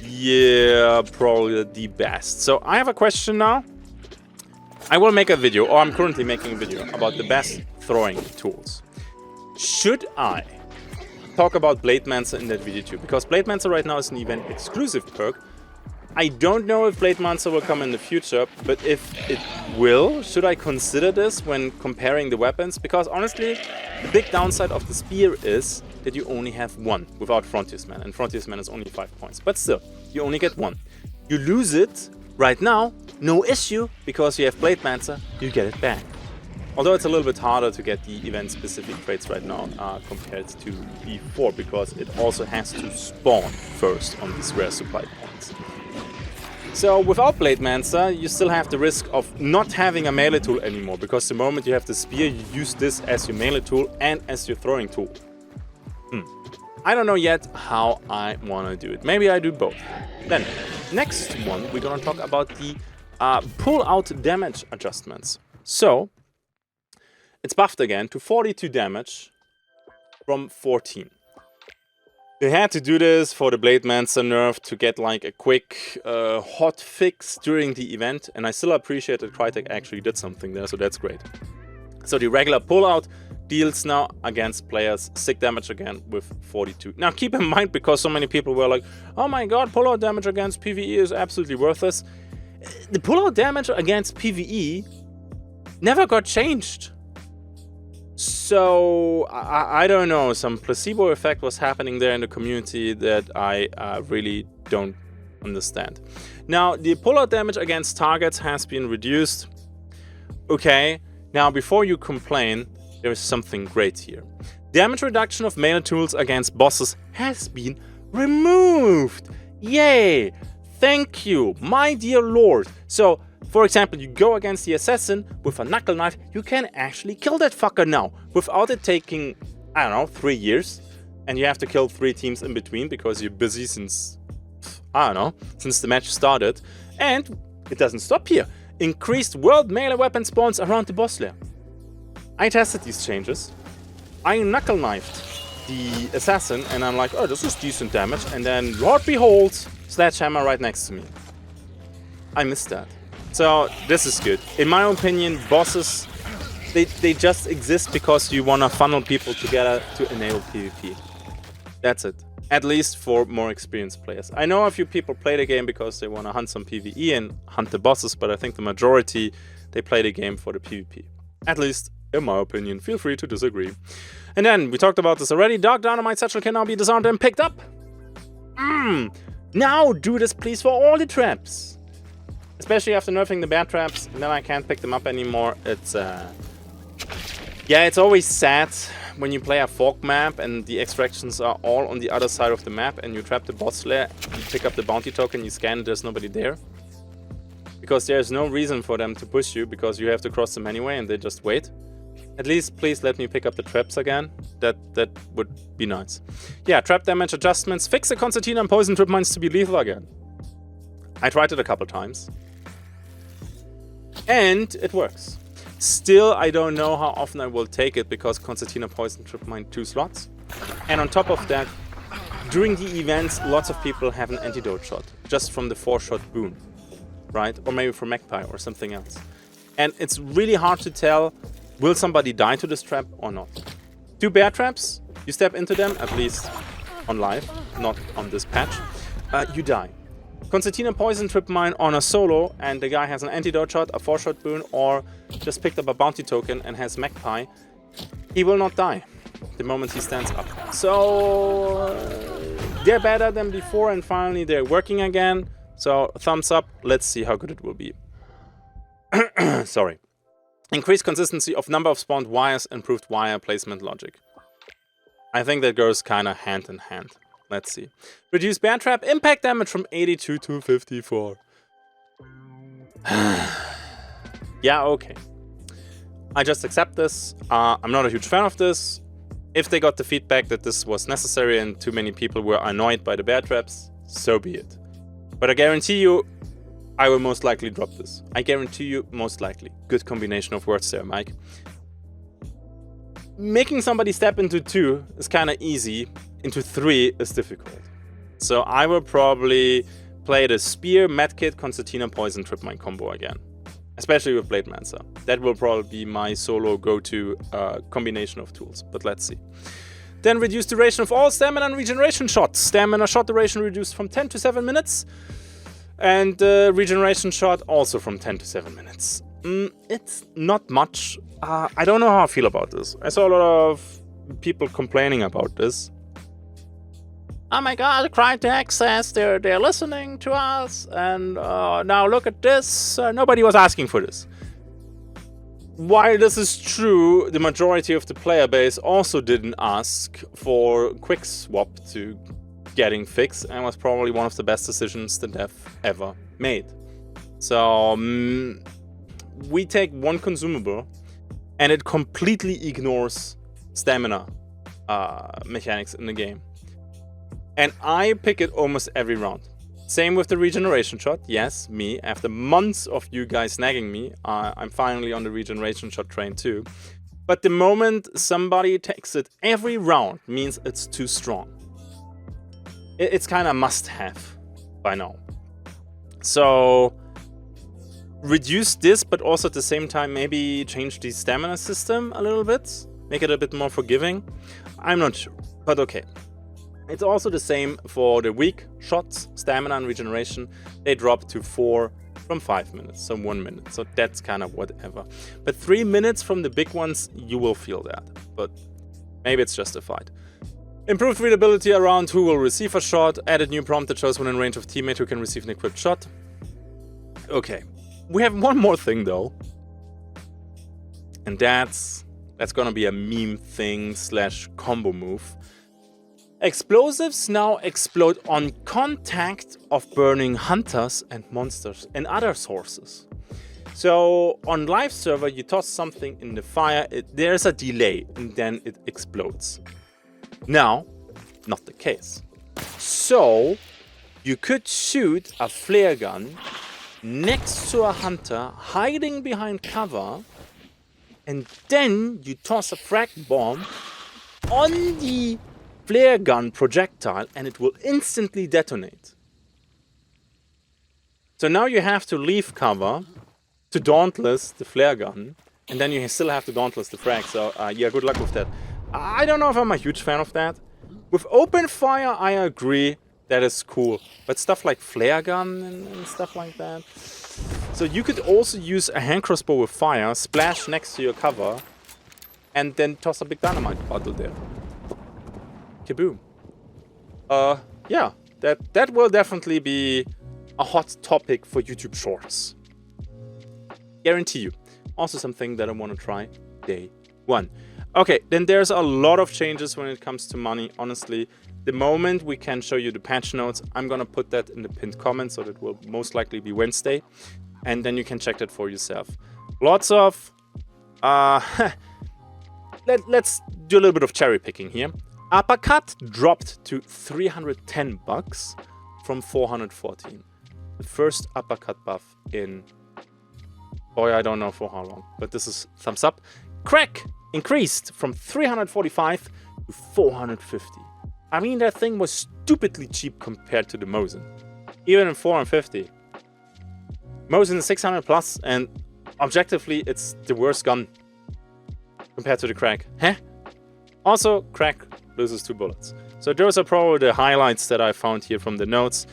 yeah, probably the best. So I have a question now. I will make a video, or I'm currently making a video, about the best throwing tools. Should I talk about Blade Mancer in that video too? Because Blade Mancer right now is an event exclusive perk. I don't know if Blade Mancer will come in the future, but if it will, should I consider this when comparing the weapons? Because honestly, the big downside of the spear is that you only have 1 without Frontier's Man, and Frontier's Man is only 5 points. But still, you only get 1. You lose it right now, no issue, because you have Blade Mancer, you get it back. Although it's a little bit harder to get the event-specific traits right now compared to before, because it also has to spawn first on these rare supply points. So without Blade Mancer, you still have the risk of not having a melee tool anymore, because the moment you have the spear, you use this as your melee tool and as your throwing tool. I don't know yet how I want to do it. Maybe I do both. Then, next one, we're gonna talk about the pull-out damage adjustments. So, it's buffed again to 42 damage from 14. They had to do this for the Blade Mancer nerf to get like a quick hot fix during the event, and I still appreciate that Crytek actually did something there, so that's great. So the regular pullout deals now against players 6 damage again with 42. Now keep in mind, because so many people were like, oh my god, pullout damage against PvE is absolutely worthless. The pullout damage against PvE never got changed. So, I don't know, some placebo effect was happening there in the community that I really don't understand. Now, the pullout damage against targets has been reduced. Okay, now before you complain, there is something great here. Damage reduction of melee tools against bosses has been removed. Yay! Thank you, my dear lord. So, for example, you go against the assassin with a knuckle knife, you can actually kill that fucker now without it taking, I don't know, 3 years. And you have to kill 3 teams in between because you're busy since, I don't know, since the match started. And it doesn't stop here. Increased world melee weapon spawns around the boss lair. I tested these changes. I knuckle knifed the assassin and I'm like, oh, this is decent damage. And then, Lord behold, sledgehammer right next to me. I missed that. So this is good. In my opinion, bosses, they just exist because you want to funnel people together to enable PvP. That's it. At least for more experienced players. I know a few people play the game because they want to hunt some PvE and hunt the bosses, but I think the majority, they play the game for the PvP. At least, in my opinion. Feel free to disagree. And then, we talked about this already. Dark Dynamite Satchel can now be disarmed and picked up. Now do this please for all the traps. Especially after nerfing the bad traps, and then I can't pick them up anymore. It's, yeah, it's always sad when you play a fog map and the extractions are all on the other side of the map and you trap the boss lair, you pick up the bounty token, you scan, there's nobody there. Because there's no reason for them to push you, because you have to cross them anyway and they just wait. At least, please let me pick up the traps again. That would be nice. Yeah, trap damage adjustments. Fix the concertina and poison trip mines to be lethal again. I tried it a couple times. And it works. Still, I don't know how often I will take it because Concertina Poison Trip mine 2 slots. And on top of that, during the events, lots of people have an antidote shot. Just from the 4-shot boon. Right? Or maybe from Magpie or something else. And it's really hard to tell, will somebody die to this trap or not? 2 bear traps, you step into them, at least on live, not on this patch, you die. Concertina Poison Trip Mine on a solo and the guy has an antidote shot, a 4-shot boon, or just picked up a bounty token and has Magpie, he will not die the moment he stands up. So they're better than before and finally they're working again. So thumbs up, let's see how good it will be. Sorry. Increased consistency of number of spawned wires, improved wire placement logic. I think that goes kinda hand in hand. Let's see. Reduce bear trap impact damage from 82 to 54. Yeah, okay. I just accept this. I'm not a huge fan of this. If they got the feedback that this was necessary and too many people were annoyed by the bear traps, so be it. But I guarantee you, I will most likely drop this. I guarantee you, most likely. Good combination of words there, Mike. Making somebody step into 2 is kind of easy. Into 3 is difficult. So I will probably play the Spear, Medkit, Concertina, Poison, Trip Mine combo again. Especially with Blade Mancer. That will probably be my solo go-to combination of tools. But let's see. Then reduce duration of all stamina and regeneration shots. Stamina shot duration reduced from 10 to 7 minutes. And regeneration shot also from 10 to 7 minutes. It's not much. I don't know how I feel about this. I saw a lot of people complaining about this. Oh my god, Crytek says they're listening to us, and now look at this. Nobody was asking for this. While this is true, the majority of the player base also didn't ask for quick swap to getting fixed, and was probably one of the best decisions the dev ever made. So we take one consumable, and it completely ignores stamina mechanics in the game. And I pick it almost every round. Same with the regeneration shot. Yes, me. After months of you guys nagging me, I'm finally on the regeneration shot train too. But the moment somebody takes it every round means it's too strong. It's kind of must-have by now. So reduce this, but also at the same time maybe change the stamina system a little bit. Make it a bit more forgiving. I'm not sure, but okay. It's also the same for the weak shots, stamina and regeneration. They drop to 4 from 5 minutes, so 1 minute. So that's kind of whatever. But 3 minutes from the big ones, you will feel that. But maybe it's justified. Improved readability around who will receive a shot. Added new prompt that shows when in range of teammate who can receive an equipped shot. Okay. We have one more thing though. And that's gonna be a meme thing / combo move. Explosives now explode on contact of burning hunters and monsters and other sources. So on live server, you toss something in the fire, there's a delay and then it explodes. Now, not the case. So you could shoot a flare gun next to a hunter hiding behind cover, and then you toss a frag bomb on the flare gun projectile and it will instantly detonate. So now you have to leave cover to dauntless the flare gun, and then you still have to dauntless the frag. So yeah, good luck with that. I don't know if I'm a huge fan of that. With open fire, I agree, that is cool. But stuff like flare gun and stuff like that. So you could also use a hand crossbow with fire, splash next to your cover, and then toss a big dynamite bottle there. Kaboom. Yeah, that will definitely be a hot topic for YouTube Shorts. Guarantee you. Also something that I want to try day one. Okay, then there's a lot of changes when it comes to money, honestly. The moment we can show you the patch notes, I'm gonna put that in the pinned comment, so that will most likely be Wednesday. And then you can check that for yourself. Lots of... let's do a little bit of cherry picking here. Uppercut dropped to 310 bucks from 414. The first uppercut buff in... boy, I don't know for how long, but this is thumbs up. Crack increased from 345 to 450. I mean, that thing was stupidly cheap compared to the Mosin. Even in 450. Mosin is 600 plus, and objectively, it's the worst gun compared to the Crack. Huh? Also, Crack loses 2 bullets. So those are probably the highlights that I found here from the notes.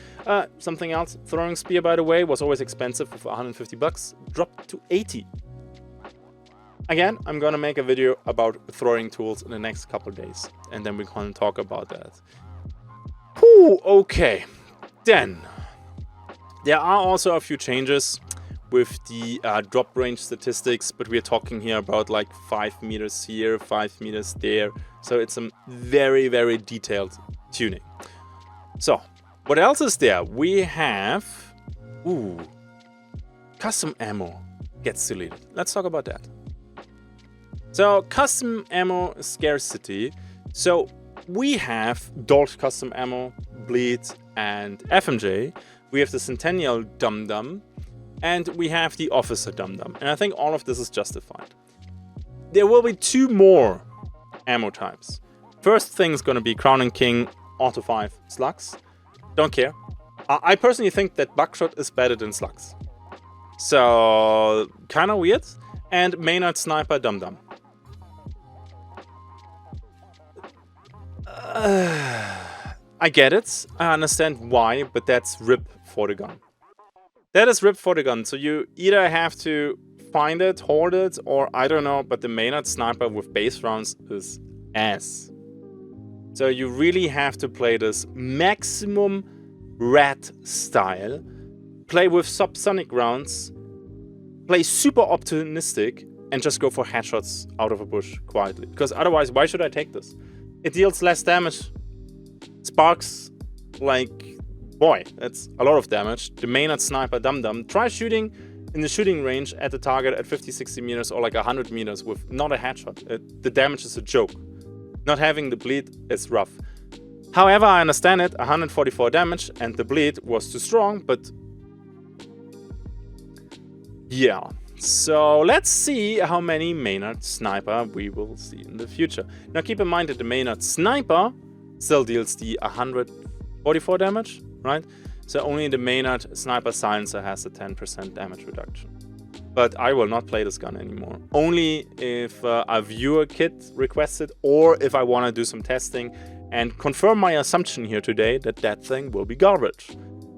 Something else, throwing spear, by the way, was always expensive with 150 bucks, dropped to 80. Again, I'm gonna make a video about throwing tools in the next couple days, and then we're gonna talk about that. Whew, okay. Then, there are also a few changes with the drop range statistics, but we're talking here about like 5 meters here, 5 meters there. So it's some very, very detailed tuning. So, what else is there? We have... ooh, custom ammo gets deleted. Let's talk about that. So, custom ammo scarcity. So, we have Dolt custom ammo, Bleed, and FMJ. We have the Centennial Dum Dum, and we have the Officer Dum Dum. And I think all of this is justified. There will be 2 more ammo types. First thing is going to be Crown and King Auto 5 slugs. Don't care. I personally think that buckshot is better than slugs. So, kind of weird. And Maynard Sniper Dum Dum. I get it. I understand why, but that's RIP for the gun. That is RIP for the gun. So you either have to find it, hold it, or I don't know, but the Maynard Sniper with base rounds is ass. So you really have to play this maximum rat style, play with subsonic rounds, play super optimistic, and just go for headshots out of a bush quietly. Because otherwise, why should I take this? It deals less damage. Sparks, like, boy, that's a lot of damage. The Maynard Sniper Dum Dum. Try shooting in the shooting range at the target at 50-60 meters or like 100 meters with not a headshot. The damage is a joke. Not having the bleed is rough. However, I understand it. 144 damage and the bleed was too strong, but yeah. So let's see how many Maynard Sniper we will see in the future. Now keep in mind that the Maynard Sniper still deals the 144 damage, right? So only the Maynard Sniper Silencer has a 10% damage reduction. But I will not play this gun anymore. Only if a viewer kit requests it, or if I want to do some testing and confirm my assumption here today that that thing will be garbage.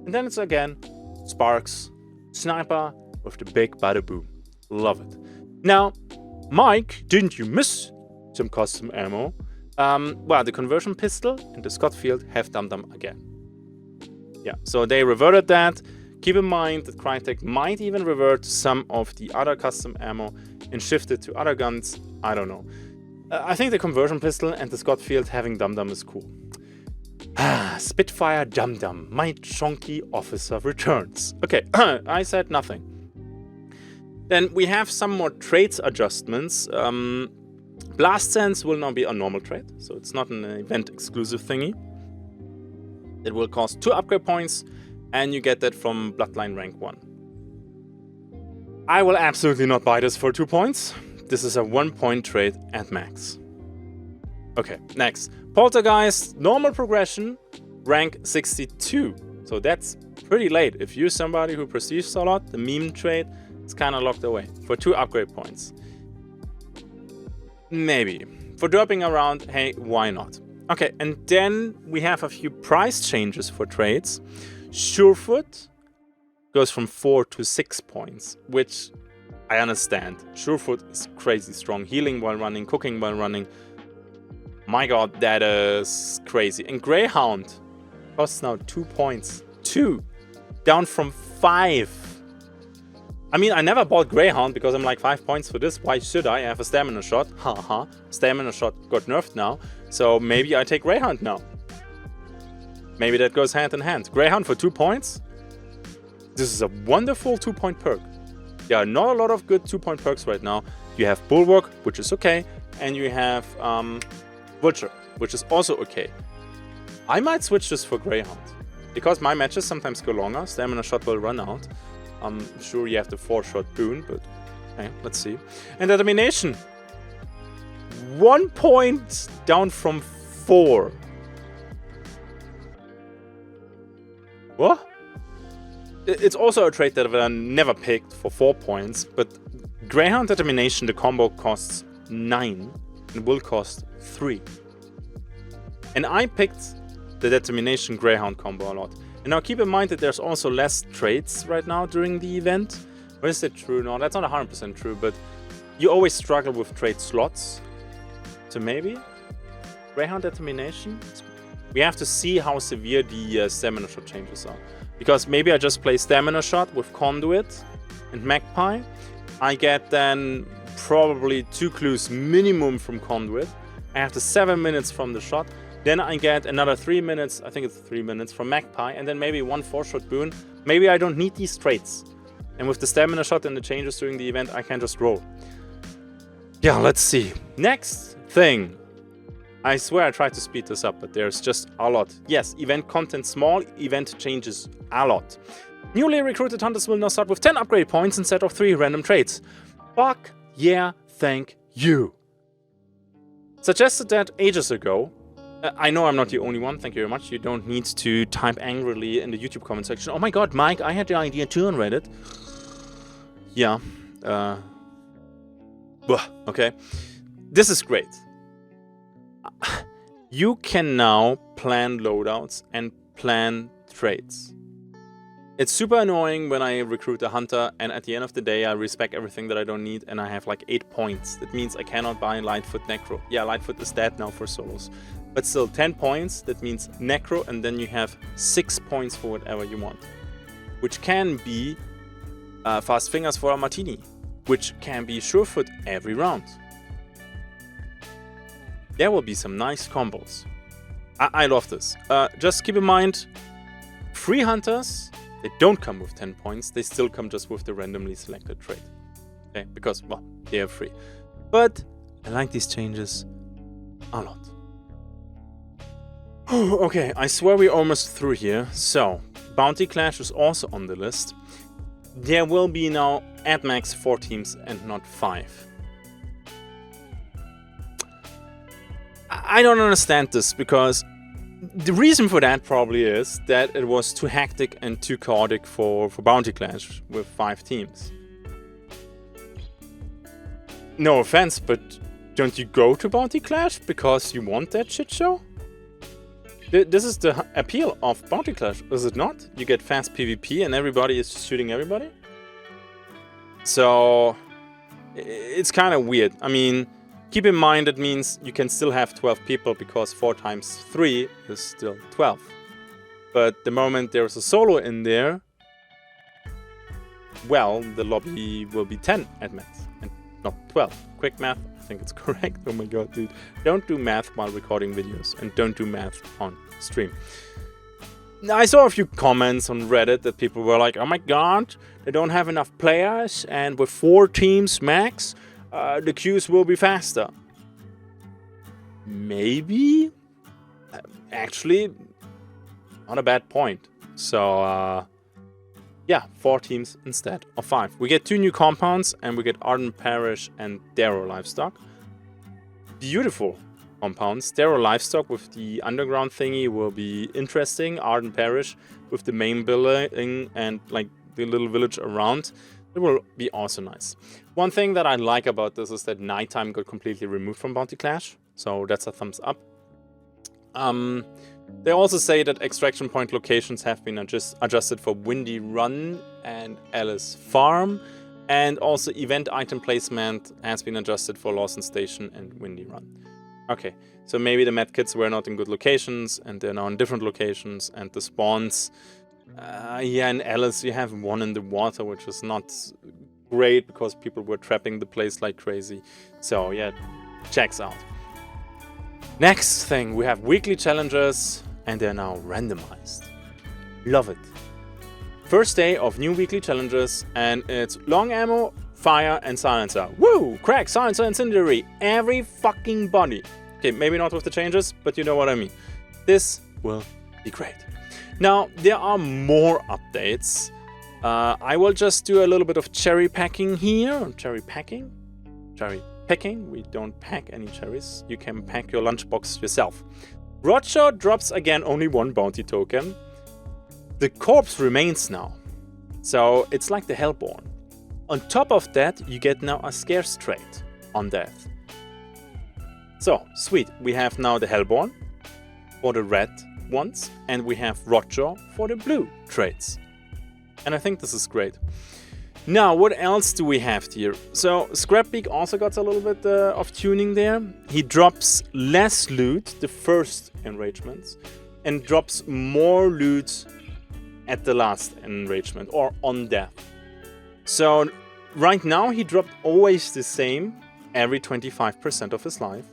And then it's again sparks, Sniper with the big bada boom. Love it. Now, Mike, didn't you miss some custom ammo? Well, the conversion pistol and the Scotfield have Dum-Dum again. Yeah, so they reverted that. Keep in mind that Crytek might even revert some of the other custom ammo and shift it to other guns. I don't know. I think the conversion pistol and the Scotfield having Dum-Dum is cool. Spitfire Dum-Dum, my chunky officer returns. Okay, I said nothing. Then we have some more traits adjustments. Blast Sense will now be a normal trait, so it's not an event exclusive thingy. It will cost 2 upgrade points, and you get that from Bloodline rank 1. I will absolutely not buy this for 2 points. This is a 1-point trait at max. Okay, next. Poltergeist, normal progression, rank 62. So that's pretty late. If you're somebody who prestiges a lot, the meme trait is kind of locked away for 2 upgrade points. Maybe. For dropping around, hey, why not? Okay, and then we have a few price changes for trades. Surefoot goes from 4 to 6 points, which I understand. Surefoot is crazy strong. Healing while running, cooking while running. My god, that is crazy. And Greyhound costs now 2 points. 2! Down from 5. I mean, I never bought Greyhound because I'm like 5 points for this. Why should I? I have a stamina shot. Haha. Stamina shot got nerfed now. So maybe I take Greyhound now. Maybe that goes hand in hand. Greyhound for 2 points? This is a wonderful 2-point perk. There are not a lot of good 2-point perks right now. You have Bulwark, which is okay. And you have Vulture, which is also okay. I might switch this for Greyhound. Because my matches sometimes go longer. Stamina shot will run out. I'm sure you have the 4-shot boon, but okay, let's see. And Determination. 1 point down from 4. What? It's also a trait that I never picked for 4 points, but Greyhound Determination, the combo costs 9 and will cost 3. And I picked the Determination Greyhound combo a lot. And now keep in mind that there's also less traits right now during the event. Or is that true? No, that's not 100% true, but you always struggle with trait slots. So maybe Greyhound Determination? We have to see how severe the stamina shot changes are. Because maybe I just play stamina shot with Conduit and Magpie. I get then probably 2 clues minimum from Conduit. I have the 7 minutes from the shot. Then I get another 3 minutes, I think it's 3 minutes from Magpie, and then maybe 1 4-shot boon. Maybe I don't need these traits. And with the stamina shot and the changes during the event, I can just roll. Yeah, let's see. Next thing. I swear I tried to speed this up, but there's just a lot. Yes, event content small, event changes a lot. Newly recruited hunters will now start with 10 upgrade points instead of 3 random traits. Fuck yeah, thank you. Suggested that ages ago. I know I'm not the only one, thank you very much. You don't need to type angrily in the YouTube comment section. Oh my god, Mike, I had the idea too on Reddit. Yeah. Okay. This is great. You can now plan loadouts and plan traits. It's super annoying when I recruit a hunter and at the end of the day I respec everything that I don't need and I have like 8 points. That means I cannot buy Lightfoot Necro. Yeah, Lightfoot is dead now for solos. But still 10 points, that means Necro, and then you have 6 points for whatever you want. Which can be Fast Fingers for a Martini. Which can be Surefoot every round. There will be some nice combos. I love this. Just keep in mind, free hunters, they don't come with 10 points. They still come just with the randomly selected trait. Okay, because, well, they are free. But I like these changes a lot. Okay, I swear we're almost through here. So, Bounty Clash is also on the list. There will be now at max 4 teams and not 5. I don't understand this because the reason for that probably is that it was too hectic and too chaotic for Bounty Clash with 5 teams. No offense, but don't you go to Bounty Clash because you want that shit show? This is the appeal of Bounty Clash, is it not? You get fast PvP and everybody is shooting everybody? So it's kind of weird. I mean, keep in mind it means you can still have 12 people because 4 times 3 is still 12. But the moment there's a solo in there, well, the lobby will be 10 at max and not 12. Quick math, I think it's correct. Oh my god, dude. Don't do math while recording videos and don't do math on stream. Now, I saw a few comments on Reddit that people were like, oh my god, they don't have enough players and with 4 teams max, the queues will be faster. Maybe? Actually, not a bad point. So, yeah, 4 teams instead of 5. We get 2 new compounds and we get Ardent Parish and Darrow Livestock. Beautiful compounds. Darrow Livestock with the underground thingy will be interesting. Ardent Parish with the main building and like the little village around. It will be also nice. One thing that I like about this is that nighttime got completely removed from Bounty Clash. So that's a thumbs up. They also say that extraction point locations have been adjusted for Windy Run and Alice Farm. And also event item placement has been adjusted for Lawson Station and Windy Run. Okay, so maybe the medkits were not in good locations and they're now in different locations. And the spawns, yeah, in Alice you have 1 in the water, which is not great because people were trapping the place like crazy. So yeah, checks out. Next thing, we have weekly challenges and they're now randomized. Love it. First day of new weekly challenges and it's long ammo, fire and silencer. Woo! Crack, silencer, incendiary. Every fucking body. Okay, maybe not with the changes, but you know what I mean. This will be great. Now, there are more updates. I will just do a little bit of cherry packing here. Cherry packing? Cherry picking. We don't pack any cherries. You can pack your lunchbox yourself. Roger drops again only 1 bounty token. The corpse remains now. So it's like the Hellborn. On top of that, you get now a scarce trait on death. So, sweet. We have now the Hellborn for the red ones, and we have Roger for the blue traits. And I think this is great. Now, what else do we have here? So, Scrapbeak also got a little bit of tuning there. He drops less loot, the first enragements, and drops more loot at the last enragement, or on death. So, right now he dropped always the same every 25% of his life.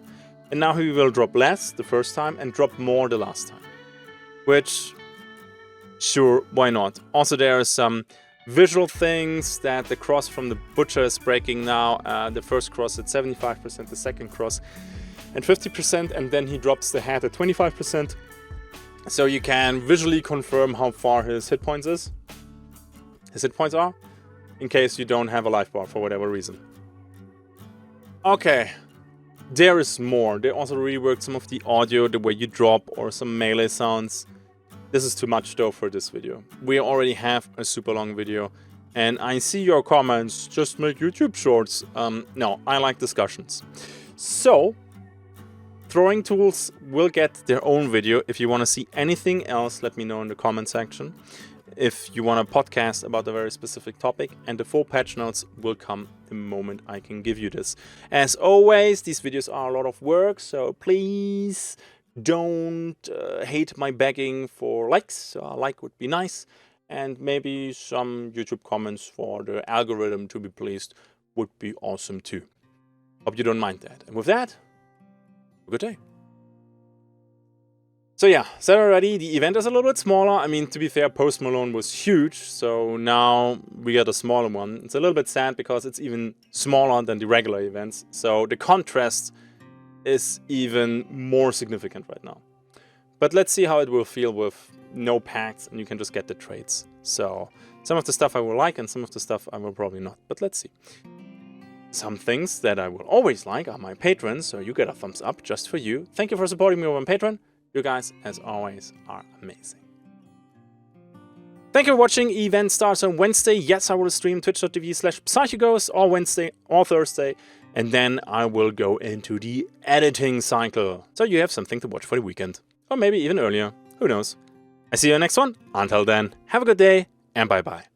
And now he will drop less the first time and drop more the last time. Which, sure, why not? Also, there are some visual things that the cross from the butcher is breaking now. The first cross at 75%, the second cross at 50%, and then he drops the head at 25%. So you can visually confirm how far his hit points are, in case you don't have a life bar for whatever reason. Okay, there is more. They also reworked some of the audio, the way you drop, or some melee sounds. This is too much though for this video. We already have a super long video, and I see your comments, just make YouTube shorts. No, I like discussions. So, throwing tools will get their own video. If you want to see anything else, let me know in the comment section. If you want a podcast about a very specific topic, and the full patch notes will come the moment I can give you this. As always, these videos are a lot of work, so please don't hate my begging for likes. A like would be nice, and maybe some YouTube comments for the algorithm to be pleased would be awesome too. Hope you don't mind that. And with that, have a good day. So yeah, said already, the event is a little bit smaller. I mean, to be fair, Post Malone was huge, so now we got a smaller one. It's a little bit sad because it's even smaller than the regular events, so the contrast is even more significant right now. But let's see how it will feel with no packs and you can just get the traits. So some of the stuff I will like and some of the stuff I will probably not, but let's see. Some things that I will always like are my patrons, so you get a thumbs up just for you. Thank you for supporting me over on Patreon. You guys, as always, are amazing. Thank you for watching. Event starts on Wednesday. Yes, I will stream twitch.tv/Psychoghost or Wednesday or Thursday. And then I will go into the editing cycle. So you have something to watch for the weekend. Or maybe even earlier. Who knows? I see you next one. Until then, have a good day and bye-bye.